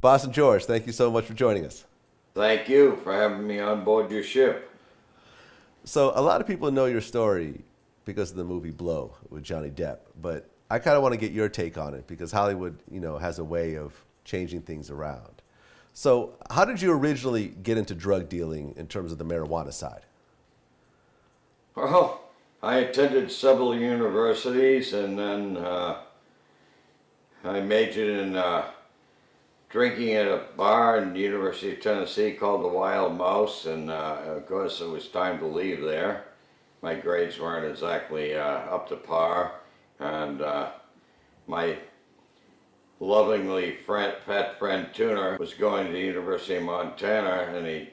Boston George, thank you so much for joining us. Thank you for having me on board your ship. So, a lot of people know your story because of the movie Blow with Johnny Depp, but I kind of want to get your take on it because Hollywood, has a way of changing things around. So, how did you originally get into drug dealing in terms of the marijuana side? Well, I attended several universities and then I majored in drinking at a bar in the University of Tennessee called the Wild Mouse, and of course it was time to leave there. My grades weren't exactly up to par, and my lovingly fat friend Tuner was going to the University of Montana, and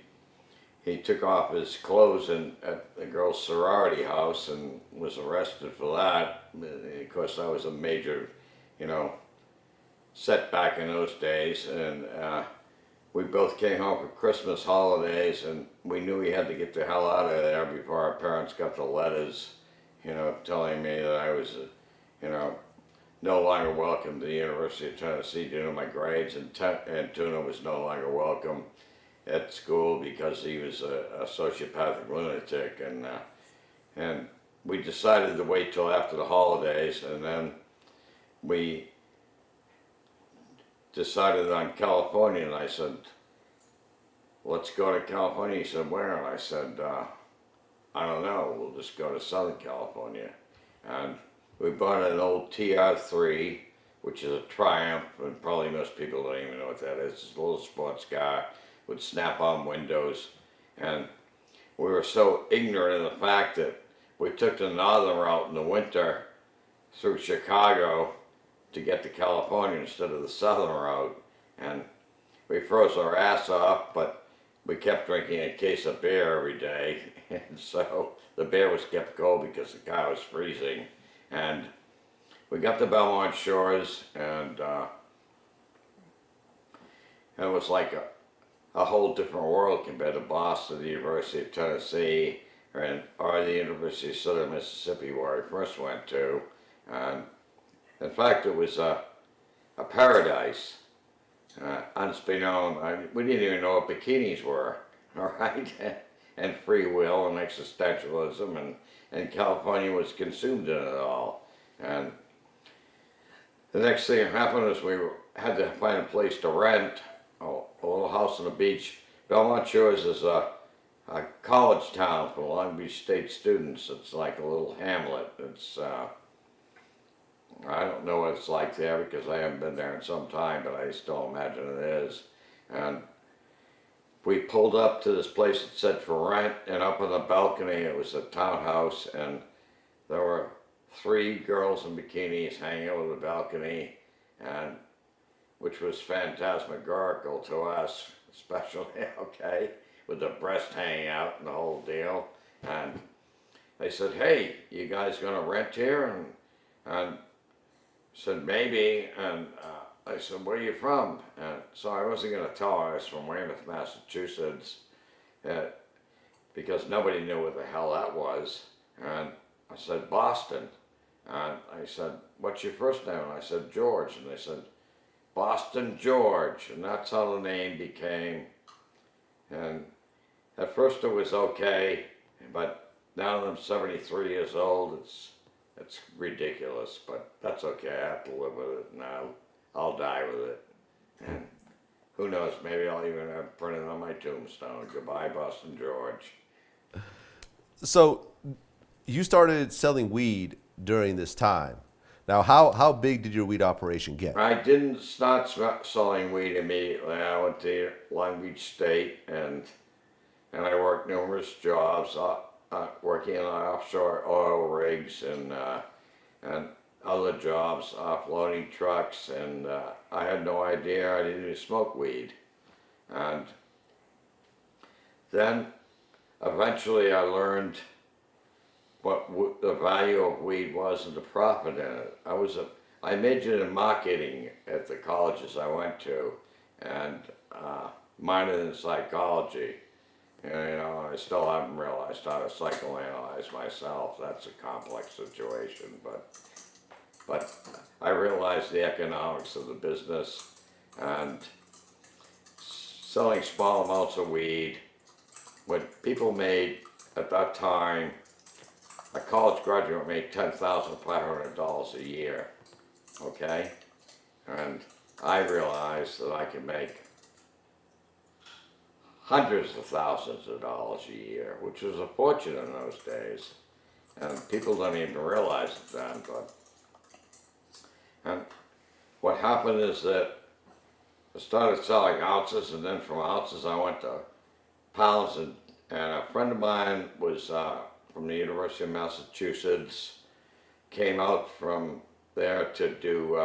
he took off his clothes at the girls' sorority house and was arrested for that. Of course, that was a major, you know, setback in those days. And we both came home for Christmas holidays, and we knew we had to get the hell out of there before our parents got the letters, telling me that I was, no longer welcome to the University of Tennessee due to my grades, and Tuna was no longer welcome at school because he was a sociopathic lunatic, and we decided to wait till after the holidays, and then we decided on California, and I said, let's go to California. He said, where? And I said, I don't know, we'll just go to Southern California. And we bought an old TR3, which is a Triumph, and probably most people don't even know what that is. It's a little sports car with snap-on windows, and we were so ignorant of the fact that we took the northern route in the winter through Chicago to get to California instead of the southern route, and we froze our ass off, but we kept drinking a case of beer every day, and so the beer was kept cold because the car was freezing, and we got to Belmont Shores, and it was like a whole different world compared to Boston, the University of Tennessee, or the University of Southern Mississippi, where I first went to. And in fact, it was a paradise. Unbeknown, we didn't even know what bikinis were, all right? And free will and existentialism, and California was consumed in it all. And the next thing that happened is we had to find a place to rent. A little house on the beach. Belmont Shores is a college town for Long Beach State students. It's like a little hamlet. It's I don't know what it's like there because I haven't been there in some time, but I still imagine it is. And we pulled up to this place that said for rent, and up on the balcony it was a townhouse, and there were 3 girls in bikinis hanging over the balcony, and which was phantasmagorical to us, especially, okay, with the breast hanging out and the whole deal. And they said, hey, you guys gonna rent here? And said, maybe. And I said, where are you from? And so I wasn't gonna tell her I was from Weymouth, Massachusetts, because nobody knew what the hell that was. And I said, Boston. And I said, what's your first name? And I said, George. And they said, Boston George, and that's how the name became. And at first it was okay, but now that I'm 73 years old, it's ridiculous, but that's okay. I have to live with it now. I'll die with it. And who knows, maybe I'll even have it printed on my tombstone. Goodbye, Boston George. So, you started selling weed during this time. Now, how big did your weed operation get? I didn't start selling weed immediately. I went to Long Beach State, and I worked numerous jobs, working on offshore oil rigs and other jobs, offloading trucks, and I had no idea I didn't even smoke weed. And then eventually I learned what the value of weed was and the profit in it. I majored in marketing at the colleges I went to, and minored in psychology. And, I still haven't realized how to psychoanalyze myself. That's a complex situation, but I realized the economics of the business, and selling small amounts of weed. What people made at that time, a college graduate made $10,500 a year, okay? And I realized that I could make hundreds of thousands of dollars a year, which was a fortune in those days. And people don't even realize it then, but. And what happened is that I started selling ounces, and then from ounces I went to pounds, and a friend of mine was from the University of Massachusetts, came out from there to do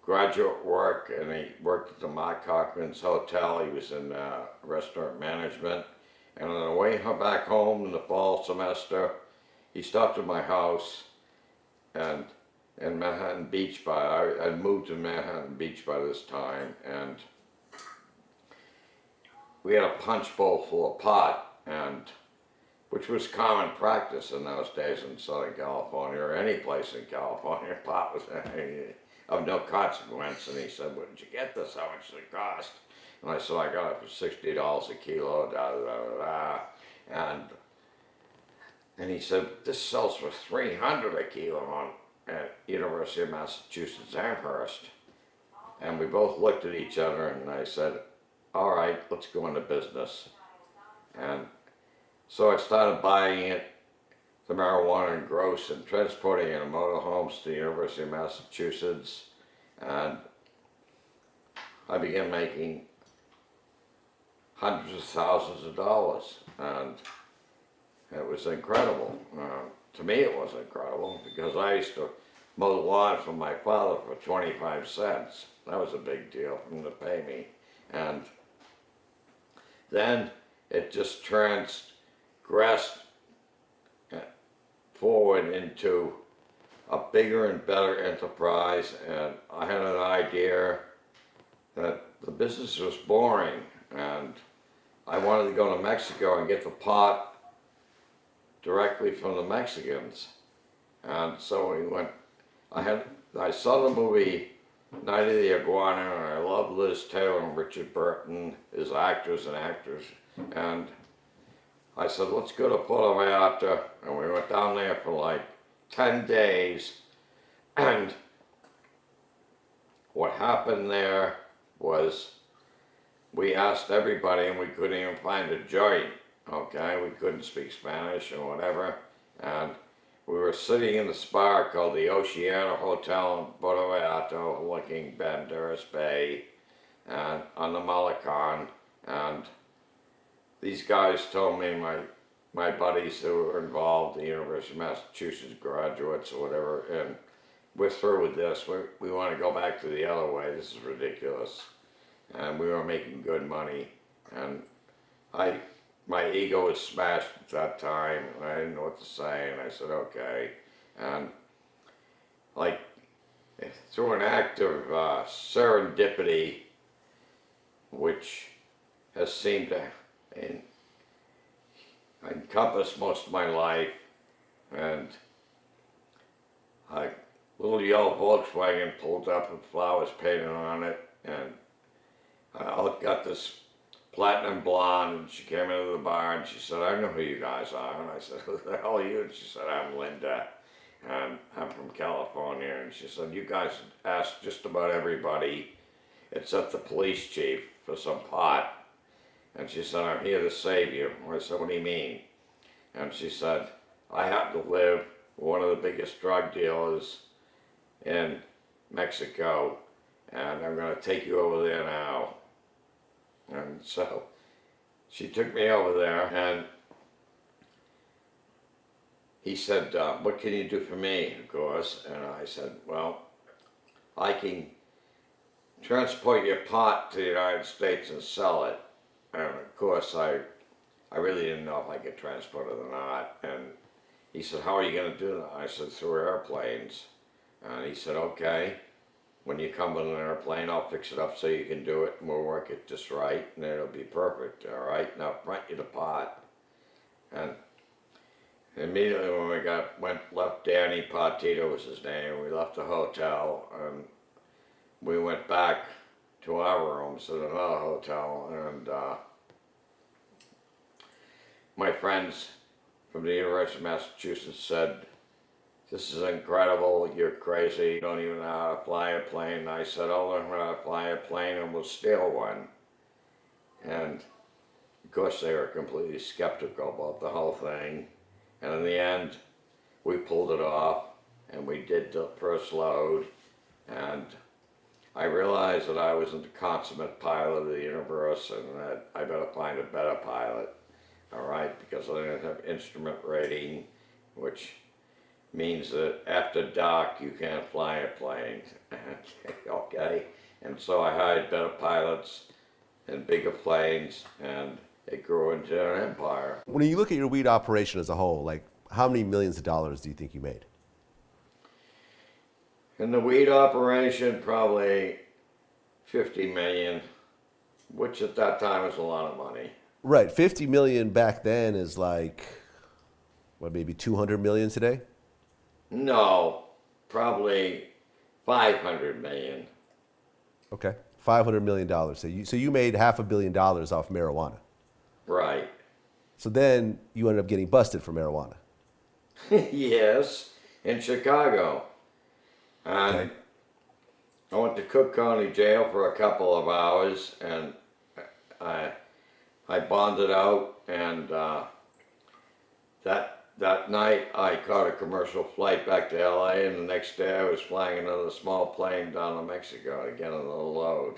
graduate work, and he worked at the Mark Cochran's Hotel. He was in restaurant management, and on the way back home in the fall semester, he stopped at my house, and in Manhattan Beach I'd moved to Manhattan Beach by this time, and we had a punch bowl full of pot, and which was common practice in those days in Southern California, or any place in California. Pot was of no consequence. And he said, "Where did you get this? How much did it cost?" And I said, "I got it for $60 a kilo, da da da da." And he said, "This sells for $300 a kilo at University of Massachusetts Amherst." And we both looked at each other, and I said, "All right, let's go into business." And so I started buying it, the marijuana in gross, and transporting it in motorhomes to the University of Massachusetts. And I began making hundreds of thousands of dollars. And it was incredible. To me it was incredible, because I used to mow the lawn for my father for 25 cents. That was a big deal for him to pay me. And then it just transgressed forward into a bigger and better enterprise, and I had an idea that the business was boring, and I wanted to go to Mexico and get the pot directly from the Mexicans. And so we went, I saw the movie Night of the Iguana, and I love Liz Taylor and Richard Burton as actors and actors. And I said, let's go to Puerto Vallarta, and we went down there for like 10 days. And what happened there was we asked everybody, and we couldn't even find a joint, okay? We couldn't speak Spanish or whatever. And we were sitting in this bar called the Oceana Hotel in Puerto Vallarta, looking Banderas Bay, and on the Malecon. And these guys told me, my buddies who were involved, the University of Massachusetts graduates or whatever, and we're through with this. We want to go back to the other way. This is ridiculous. And we were making good money. And my ego was smashed at that time, and I didn't know what to say, and I said, okay. And like, through an act of serendipity, which has seemed to encompass most of my life, and a little yellow Volkswagen pulled up with flowers painted on it, and I got this platinum blonde, and she came into the bar and she said, "I know who you guys are." And I said, "Who the hell are you?" And she said, "I'm Linda, and I'm from California." And she said, "You guys asked just about everybody except the police chief for some pot." And she said, "I'm here to save you." And I said, "What do you mean?" And she said, "I happen to live with one of the biggest drug dealers in Mexico, and I'm going to take you over there now." And so she took me over there, and he said, "What can you do for me?" Of course. And I said, "Well, I can transport your pot to the United States and sell it." And of course, I really didn't know if I could transport it or not. And he said, "How are you going to do that?" I said, "Through airplanes." And he said, "Okay. When you come with an airplane, I'll fix it up so you can do it, and we'll work it just right, and it'll be perfect, all right? Now front you the pot." And immediately when we left Danny Partito was his name, we left the hotel, and we went back to our rooms at another hotel, and my friends from the University of Massachusetts said, "This is incredible, you're crazy, you don't even know how to fly a plane." And I said, "I'll learn how to fly a plane and we'll steal one." And of course they were completely skeptical about the whole thing. And in the end, we pulled it off and we did the first load. And I realized that I wasn't the consummate pilot of the universe and that I better find a better pilot, all right? Because I didn't have instrument rating, which means that after dark you can't fly a plane, okay? And so I hired better pilots and bigger planes, and it grew into an empire. When you look at your weed operation as a whole, like how many millions of dollars do you think you made? In the weed operation, probably 50 million, which at that time was a lot of money. Right, 50 million back then is like, what, maybe 200 million today? No, probably 500 million. Okay, $500 million. So you made $500 million off marijuana. Right. So then you ended up getting busted for marijuana. Yes, in Chicago. And Okay. I went to Cook County Jail for a couple of hours, and I bonded out, and that night I caught a commercial flight back to LA, and the next day I was flying another small plane down to Mexico to get another load.